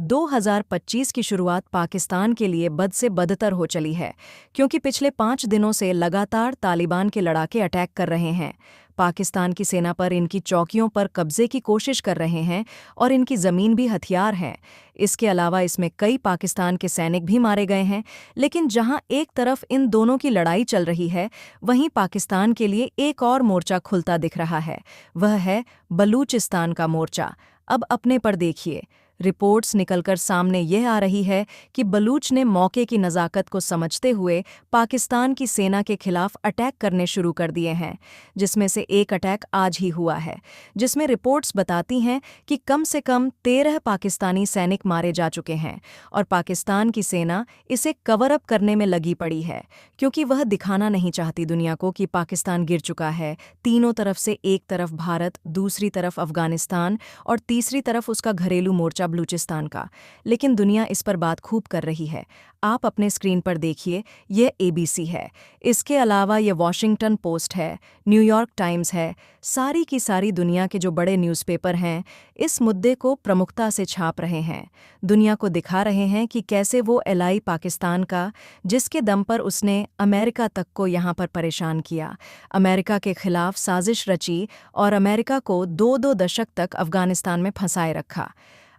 2025 की शुरुआत पाकिस्तान के लिए बद से बदतर हो चली है, क्योंकि पिछले 5 दिनों से लगातार तालिबान के लड़ाके अटैक कर रहे हैं। पाकिस्तान की सेना पर इनकी चौकियों पर कब्जे की कोशिश कर रहे हैं और इनकी ज़मीन भी हथियार है। इसके अलावा इसमें कई पाकिस्तान के सैनिक भी मारे गए हैं। लेकिन जहां एक तरफ इन दोनों की लड़ाई चल रही है, वहीं पाकिस्तान के लिए एक और मोर्चा खुलता दिख रहा है। वह है बलूचिस्तान का मोर्चा। अब अपने पर देखिए। रिपोर्ट्स निकलकर सामने यह आ रही है कि बलूच ने मौके की नज़ाकत को समझते हुए पाकिस्तान की सेना के खिलाफ अटैक करने शुरू कर दिए हैं, जिसमें से एक अटैक आज ही हुआ है, जिसमें रिपोर्ट्स बताती हैं कि कम से कम 13 पाकिस्तानी सैनिक मारे जा चुके हैं और पाकिस्तान की सेना इसे कवर अप करने में लगी पड़ी है, क्योंकि वह दिखाना नहीं चाहती दुनिया को कि पाकिस्तान गिर चुका है। तीनों तरफ से, एक तरफ भारत, दूसरी तरफ अफगानिस्तान और तीसरी तरफ उसका घरेलू मोर्चा बलूचिस्तान का। लेकिन दुनिया इस पर बात खूब कर रही है। आप अपने स्क्रीन पर देखिए, यह एबीसी है। इसके अलावा यह वॉशिंगटन पोस्ट है, न्यूयॉर्क टाइम्स है। सारी की सारी दुनिया के जो बड़े न्यूज़पेपर हैं, इस मुद्दे को प्रमुखता से छाप रहे हैं। दुनिया को दिखा रहे हैं कि कैसे वो एलआई पाकिस्तान का, जिसके दम पर उसने अमेरिका तक को यहाँ पर परेशान किया, अमेरिका के खिलाफ साजिश रची और अमेरिका को 2-2 दशक तक अफगानिस्तान में फंसाए रखा।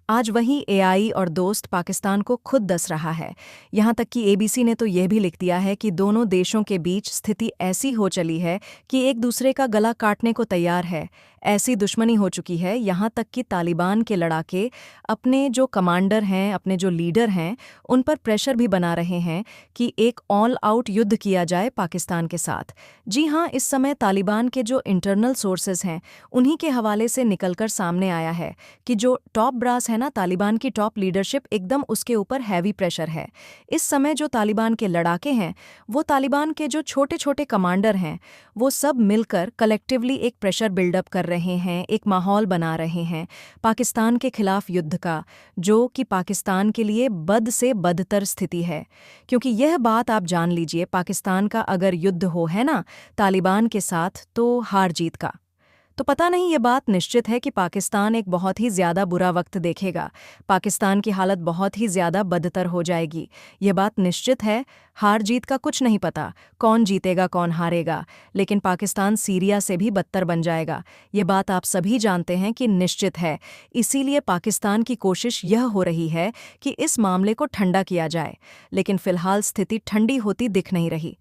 आज वही एआई और दोस्त पाकिस्तान को खुद दस रहा है। यहाँ तक कि एबीसी ने तो यह भी लिख दिया है कि दोनों देशों के बीच स्थिति ऐसी हो चली है कि एक दूसरे का गला काटने को तैयार है। ऐसी दुश्मनी हो चुकी है, यहाँ तक कि तालिबान के लड़ाके अपने जो कमांडर हैं, अपने जो लीडर हैं, उन पर प्रेशर भी बना रहे हैं कि एक ऑल आउट युद्ध किया जाए पाकिस्तान के साथ। जी हाँ, इस समय तालिबान के जो इंटरनल सोर्सेज हैं, उन्हीं के हवाले से निकलकर सामने आया है कि जो टॉप ब्रास है ना, तालिबान की टॉप लीडरशिप, एकदम उसके ऊपर हैवी प्रेशर है। इस समय जो तालिबान के लड़ाके हैं, वो तालिबान के जो छोटे छोटे कमांडर हैं, वो सब मिलकर कलेक्टिवली एक प्रेशर बिल्डअप कर रहे हैं, एक माहौल बना रहे हैं पाकिस्तान के खिलाफ युद्ध का, जो कि पाकिस्तान के लिए बद से बदतर स्थिति है। क्योंकि यह बात आप जान लीजिए, पाकिस्तान का अगर युद्ध हो है ना तालिबान के साथ, तो हार जीत का। तो पता नहीं, ये बात निश्चित है कि पाकिस्तान एक बहुत ही ज़्यादा बुरा वक्त देखेगा। पाकिस्तान की हालत बहुत ही ज़्यादा बदतर हो जाएगी। ये बात निश्चित है। हार जीत का कुछ नहीं पता, कौन जीतेगा कौन हारेगा, लेकिन पाकिस्तान सीरिया से भी बदतर बन जाएगा। ये बात आप सभी जानते हैं कि निश्चित है। इसीलिए पाकिस्तान की कोशिश यह हो रही है कि इस मामले को ठंडा किया जाए, लेकिन फ़िलहाल स्थिति ठंडी होती दिख नहीं रही।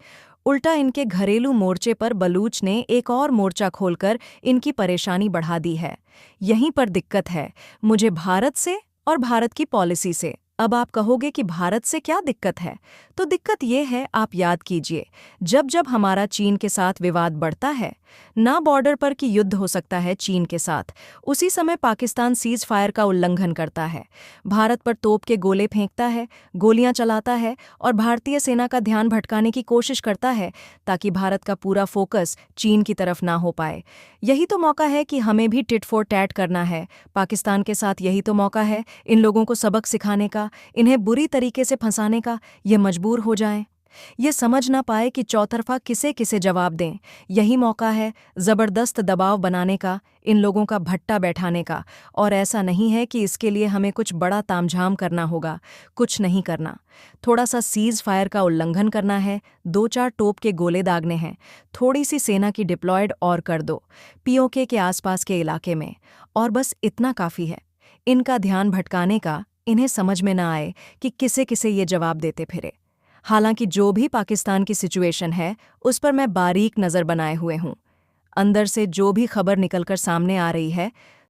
उल्टा इनके घरेलू मोर्चे पर बलूच ने एक और मोर्चा खोलकर इनकी परेशानी बढ़ा दी है। यहीं पर दिक्कत है मुझे भारत से और भारत की पॉलिसी से। अब आप कहोगे कि भारत से क्या दिक्कत है? तो दिक्कत ये है, आप याद कीजिए, जब जब हमारा चीन के साथ विवाद बढ़ता है ना, बॉर्डर पर कि युद्ध हो सकता है चीन के साथ, उसी समय पाकिस्तान सीज फायर का उल्लंघन करता है, भारत पर तोप के गोले फेंकता है, गोलियां चलाता है और भारतीय सेना का ध्यान भटकाने की कोशिश करता है, ताकि भारत का पूरा फोकस चीन की तरफ ना हो पाए। यही तो मौका है कि हमें भी टिट फॉर टैट करना है पाकिस्तान के साथ। यही तो मौका है इन लोगों को सबक सिखाने का, इन्हें बुरी तरीके से फंसाने का। ये मजबूर हो जाएं, ये समझ ना पाए कि चौतरफा किसे किसे जवाब दें। यही मौका है ज़बरदस्त दबाव बनाने का, इन लोगों का भट्टा बैठाने का। और ऐसा नहीं है कि इसके लिए हमें कुछ बड़ा तामझाम करना होगा, कुछ नहीं करना। थोड़ा सा सीज फायर का उल्लंघन करना है, 2-4 टोप के गोले दागने हैं, थोड़ी सी सेना की डिप्लॉयड और कर दो पीओके के आसपास के इलाके में, और बस इतना काफ़ी है इनका ध्यान भटकाने का। इन्हें समझ में ना आए कि किसे किसे ये जवाब देते फिरे। हालांकि जो भी पाकिस्तान की सिचुएशन है, उस पर मैं बारीक नज़र बनाए हुए हूँ। अंदर से जो भी खबर निकलकर सामने आ रही है,